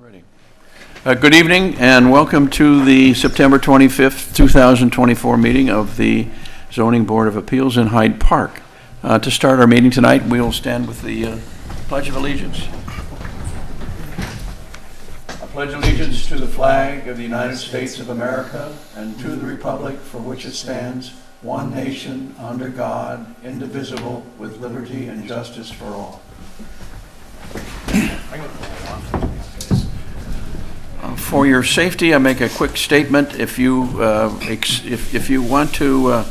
Ready. Good evening and welcome to the September 25th, 2024 meeting of the Zoning Board of Appeals in Hyde Park. To start our meeting tonight, we will stand with the Pledge of Allegiance. I pledge allegiance to the flag of the United States of America and to the republic for which it stands, one nation, under God, indivisible, with liberty and justice for all. For your safety, I make a quick statement. If you want to,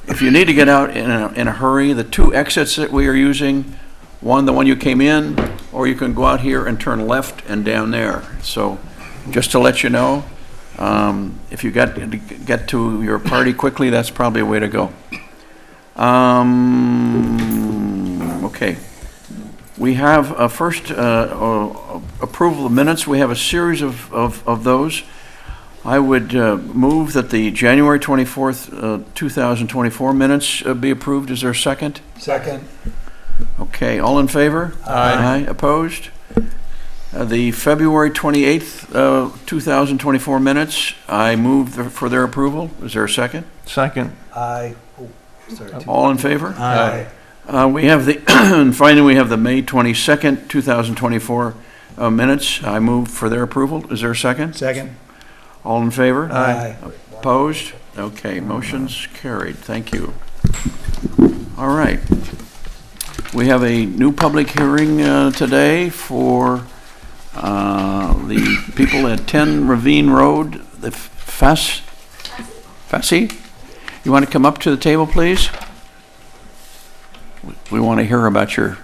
if you need to get out in a hurry, the two exits that we are using, the one you came in, or you can go out here and turn left and down there. So, just to let you know, if you get to your party quickly, that's probably a way to go. Okay. We have first approval of minutes. We have a series of those. I would move that the January 24th, 2024 minutes be approved. Is there a second? Second. Okay, all in favor? Aye. Opposed? The February 28th, 2024 minutes, I move for their approval. Is there a second? Second. Aye. Oh, sorry. All in favor? Aye. We have the, and finally, we have the May 22nd, 2024 minutes. I move for their approval. Is there a second? Second. All in favor? Aye. Opposed? Okay, motion's carried. Thank you. All right. We have a new public hearing today for the people at 10 Ravine Road, the Fassi? You want to come up to the table, please? We want to hear about your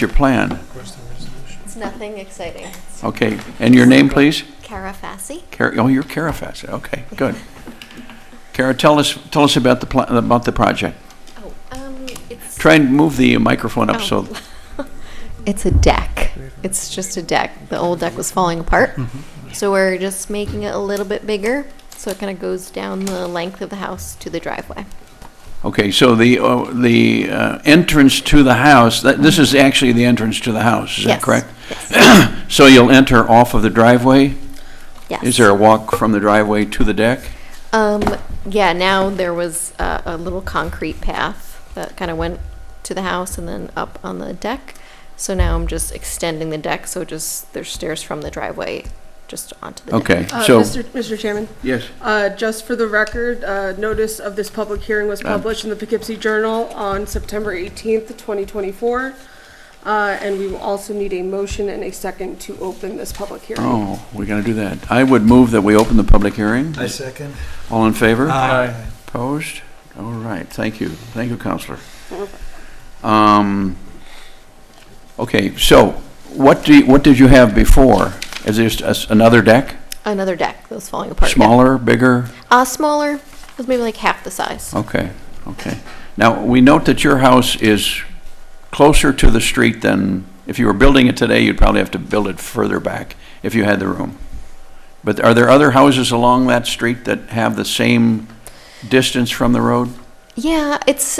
plan. It's nothing exciting. Okay, and your name, please? Cara Fassi. You're Cara Fassi. Okay, good. Cara, tell us about the project. It's Try and move the microphone up so. it's a deck. It's just a deck. The old deck was falling apart, so we're just making it a little bit bigger, so it kind of goes down the length of the house to the driveway. Okay, so the entrance to the house. This is actually the entrance to the house. Is that correct? Yes. So you'll enter off of the driveway. Yes. Is there a walk from the driveway to the deck? Yeah. Now there was a little concrete path that kind of went to the house and then up on the deck. So now I'm just extending the deck, so just there's stairs from the driveway just onto the deck. Okay, so Mr. Chairman, yes. just for the record, notice of this public hearing was published in the Poughkeepsie Journal on September 18th, 2024. And we will also need a motion and a second to open this public hearing. Oh, we're going to do that. I would move that we open the public hearing. I second. All in favor? Aye. Opposed? All right, thank you. Thank you, Counselor. Okay, so what did you have before? Is this another deck? Another deck that was falling apart. Smaller, bigger? Smaller. It was maybe like half the size. Okay, okay. Now, we note that your house is closer to the street than, if you were building it today, you'd probably have to build it further back if you had the room. But are there other houses along that street that have the same distance from the road? Yeah, it's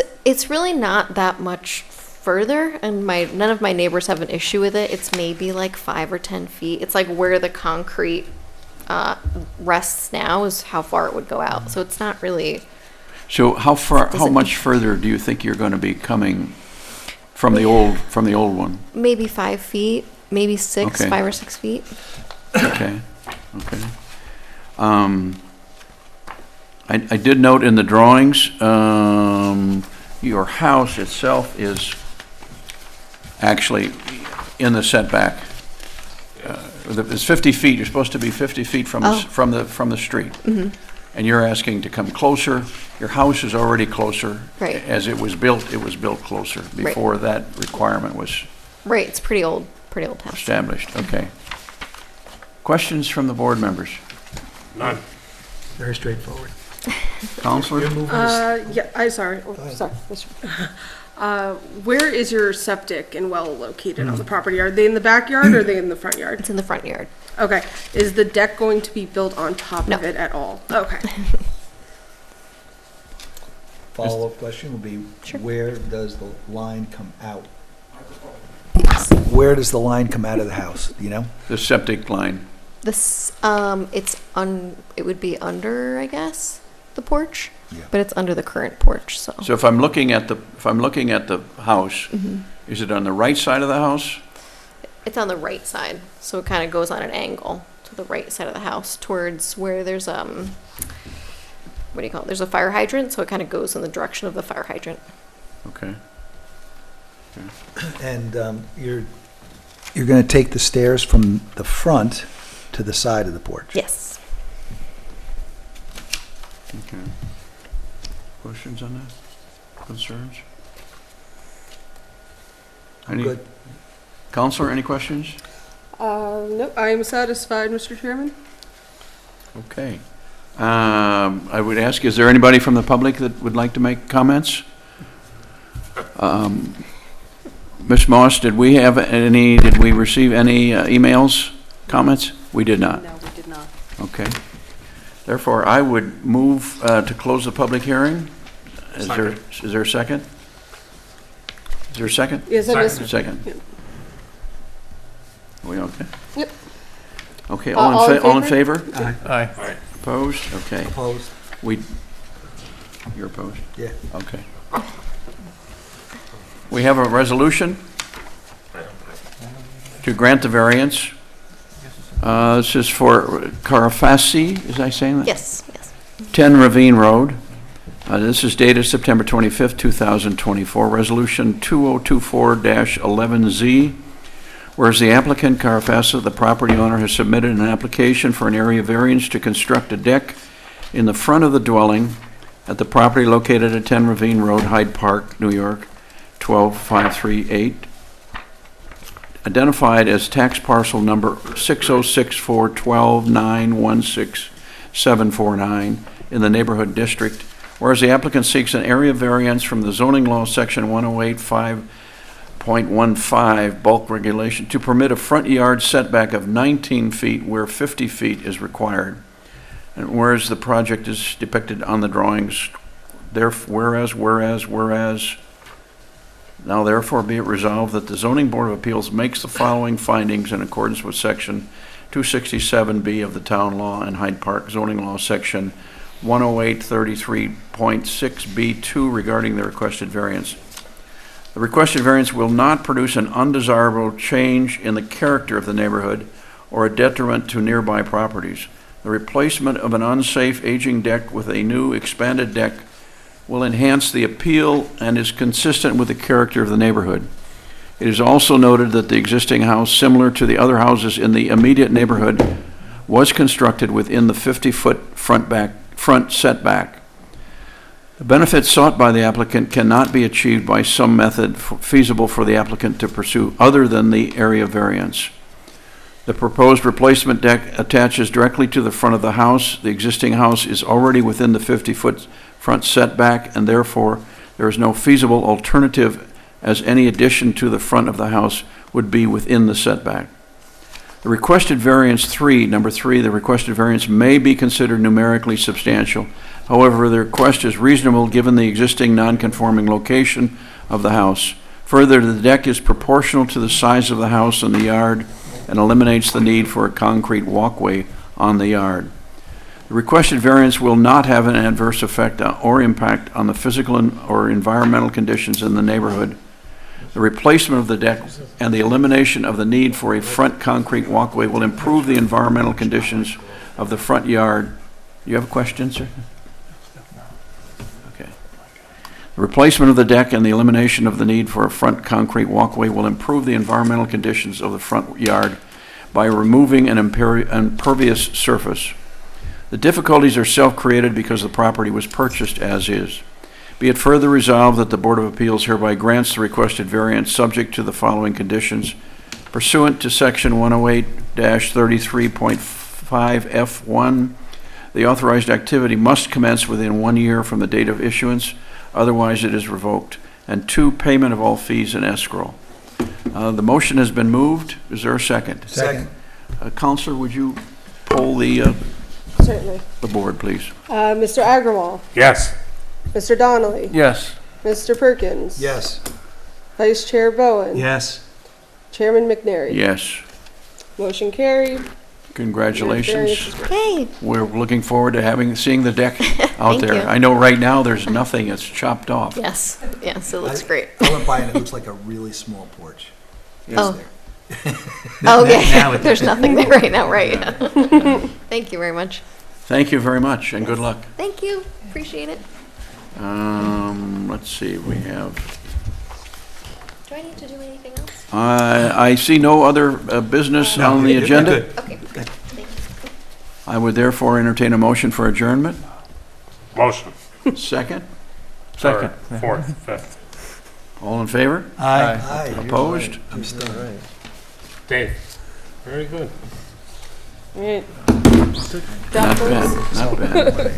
really not that much further, and none of my neighbors have an issue with it. It's maybe like 5 or 10 feet. It's like where the concrete rests now is how far it would go out. So it's not really. So how much further do you think you're going to be coming from the old one? Maybe 5 feet, maybe 6, Okay. 5 or 6 feet. Okay, okay. I did note in the drawings, your house itself is actually in the setback. It's 50 feet. You're supposed to be 50 feet from the street, and you're asking to come closer. Your house is already closer. Right. As it was built closer before that requirement was Right. It's pretty old house. established. Okay. Questions from the board members? None. Very straightforward. Counselor? Sorry. Where is your septic and well located on the property? Are they in the backyard or are they in the front yard? It's in the front yard. Okay. Is the deck going to be built on top No. of it at all? Okay. Follow-up question would be, Sure. where does the line come out? Where does the line come out of the house, do you know? The septic line. This, it would be under, I guess, the porch, Yeah. but it's under the current porch, so. So if I'm looking at the house, is it on the right side of the house? It's on the right side, so it kind of goes on an angle to the right side of the house towards where there's, what do you call it? There's a fire hydrant, so it kind of goes in the direction of the fire hydrant. Okay. And you're going to take the stairs from the front to the side of the porch? Yes. Okay. Questions on that? Concerns? Any, Good. Counselor, any questions? No, I am satisfied, Mr. Chairman. Okay. I would ask, is there anybody from the public that would like to make comments? Ms. Moss, did we receive any emails, comments? We did not. No, we did not. Okay. Therefore, I would move to close the public hearing. Is there a second? Is there a second? Yes, I missed. Second. Yep. Are we okay? Yep. Okay, All all in in favor? Aye. Opposed? Okay. Opposed? You're opposed? Yeah. Okay. We have a resolution to grant the variance. This is for Carafassi, is I saying that? Yes, yes. 10 Ravine Road. This is dated September 25th, 2024, Resolution 2024-11Z. Whereas the applicant, Carafassa, the property owner, has submitted an application for an area variance to construct a deck in the front of the dwelling at the property located at 10 Ravine Road, Hyde Park, New York, 12538, identified as tax parcel number 606412916,749 in the neighborhood district. Whereas the applicant seeks an area variance from the zoning law section 108.5.15 bulk regulation to permit a front yard setback of 19 feet where 50 feet is required. And whereas the project is depicted on the drawings, whereas, now therefore be it resolved that the Zoning Board of Appeals makes the following findings in accordance with section 267B of the town law and Hyde Park zoning law section 108.33.6B2 regarding the requested variance. The requested variance will not produce an undesirable change in the character of the neighborhood or a detriment to nearby properties. The replacement of an unsafe aging deck with a new expanded deck will enhance the appeal and is consistent with the character of the neighborhood. It is also noted that the existing house, similar to the other houses in the immediate neighborhood, was constructed within the 50-foot front setback. The benefits sought by the applicant cannot be achieved by some method feasible for the applicant to pursue other than the area variance. The proposed replacement deck attaches directly to the front of the house. The existing house is already within the 50-foot front setback, and therefore there is no feasible alternative, as any addition to the front of the house would be within the setback. The requested variance number three, the requested variance may be considered numerically substantial. However, the request is reasonable given the existing non-conforming location of the house. Further, the deck is proportional to the size of the house and the yard and eliminates the need for a concrete walkway on the yard. The requested variance will not have an adverse effect or impact on the physical or environmental conditions in the neighborhood. The replacement of the deck and the elimination of the need for a front concrete walkway will improve the environmental conditions of the front yard. Do you have a question, sir? Okay. The replacement of the deck and the elimination of the need for a front concrete walkway will improve the environmental conditions of the front yard by removing an impervious surface. The difficulties are self-created because the property was purchased as is. Be it further resolved that the Board of Appeals hereby grants the requested variance subject to the following conditions. Pursuant to section 108-33.5F1, the authorized activity must commence within 1 year from the date of issuance, otherwise it is revoked. And 2, payment of all fees in escrow. The motion has been moved. Is there a second? Second. Counselor, would you poll the Certainly. board, please? Mr. Agrawal, Yes. Mr. Donnelly, Yes. Mr. Perkins. Yes. Vice Chair Bowen. Yes. Chairman McNary. Yes. Motion carried. Congratulations. Hey, We're looking forward to seeing the deck out Thank there. you. I know right now there's nothing, it's chopped off. yes, yes, it looks I- great. I went by and it looks like a really small porch. Oh. There. Okay, Now it- there's nothing there right now, right? Thank you very much. Thank you very much, and good luck. Thank you, appreciate it. Let's see, we have, Do I need to do anything else? I see no other business No, on the you're agenda. good. Okay, thank you. I would therefore entertain a motion for adjournment. Motion. Second? Or fourth, fifth. All in favor? Aye. Opposed? I'm staying. Dave. Very good. All right. Not bad, not bad.